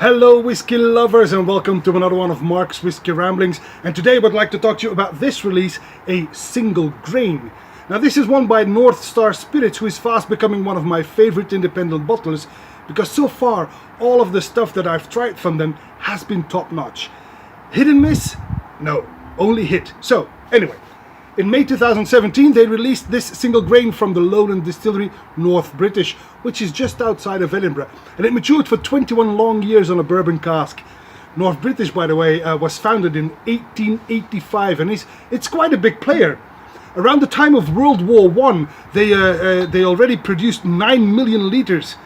Hello whiskey lovers and welcome to another one of Mark's Whiskey Ramblings, and today I would like to talk to you about this release, a single grain. Now this is one by North Star Spirits, who is fast becoming one of my favorite independent bottlers, because so far all of the stuff that I've tried from them has been top notch. Hit and miss? No, only hit. So anyway, in May 2017 they released this single grain from the Lowland distillery, North British, which is just outside of Edinburgh, and it matured for 21 long years on a bourbon cask. North British, by the way, was founded in 1885, and it's quite a big player. Around the time of World War I, they already produced 9 million litres.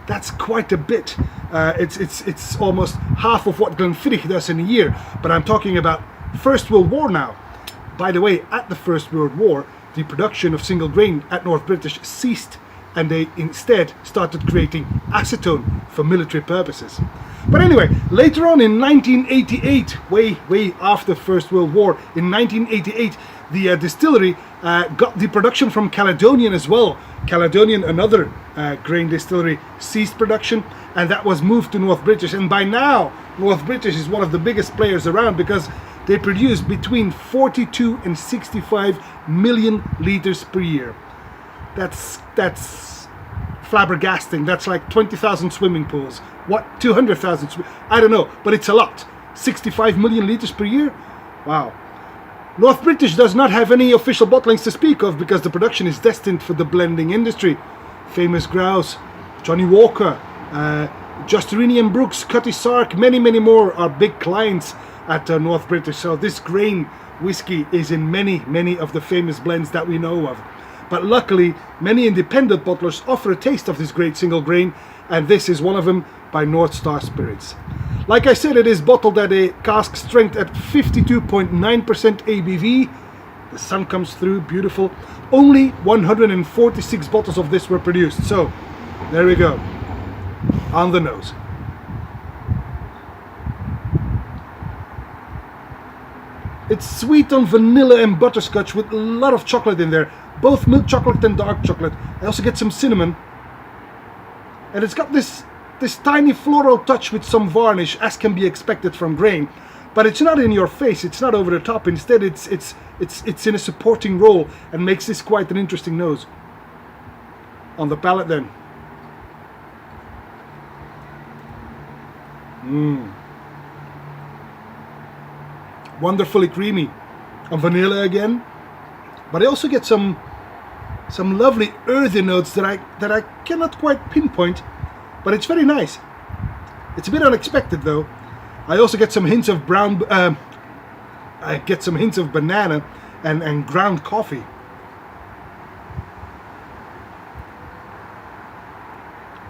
That's quite a bit. It's almost half of what Glenfiddich does in a year, but I'm talking about First World War now. By the way, at the First World War, the production of single grain at North British ceased, and they instead started creating acetone for military purposes. But anyway, later on in 1988, way after First World War, in 1988, the distillery got the production from Caledonian as well. Caledonian, another grain distillery, ceased production, and that was moved to North British. And by now, North British is one of the biggest players around, because they produce between 42 and 65 million litres per year. That's flabbergasting. That's like 20,000 swimming pools. What, 200,000? I don't know, but it's a lot. 65 million litres per year? Wow. North British does not have any official bottlings to speak of, because the production is destined for the blending industry. Famous Grouse, Johnny Walker, Justerini and Brooks, Cutty Sark, many more are big clients at North British. So this grain whiskey is in many of the famous blends that we know of. But luckily, many independent bottlers offer a taste of this great single grain, and this is one of them by North Star Spirits. Like I said, it is bottled at a cask strength at 52.9% ABV. The sun comes through, beautiful. Only 146 bottles of this were produced, so there we go, on the nose. It's sweet on vanilla and butterscotch with a lot of chocolate in there, both milk chocolate and dark chocolate. I also get some cinnamon, and it's got this tiny floral touch with some varnish, as can be expected from grain, but it's not in your face, it's not over the top. Instead, it's in a supporting role and makes this quite an interesting nose. On the palate then. Wonderfully creamy on vanilla again, but I also get some lovely earthy notes that I cannot quite pinpoint, but it's very nice. It's a bit unexpected though. I also get some hints of brown. I get some hints of banana and ground coffee.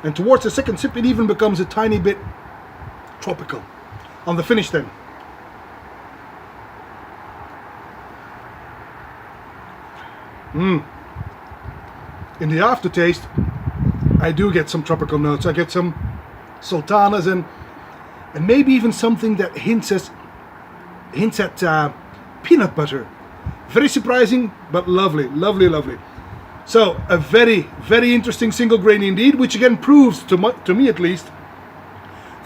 And towards the second sip, it even becomes a tiny bit tropical. On the finish then. In the aftertaste, I do get some tropical notes. I get some sultanas and maybe even something that hints at peanut butter. Very surprising, but lovely. So a very interesting single grain indeed, which again proves to me at least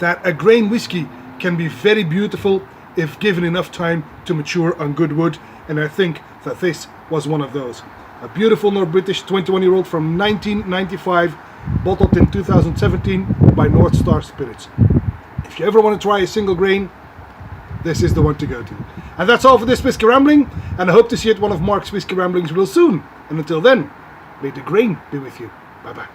that a grain whiskey can be very beautiful if given enough time to mature on good wood, and I think that this was one of those. A beautiful North British 21-year-old from 1995, bottled in 2017 by North Star Spirits. If you ever want to try a single grain, this is the one to go to. And that's all for this Whiskey Rambling, and I hope to see you at one of Mark's Whiskey Ramblings real soon. And until then, may the grain be with you. Bye bye.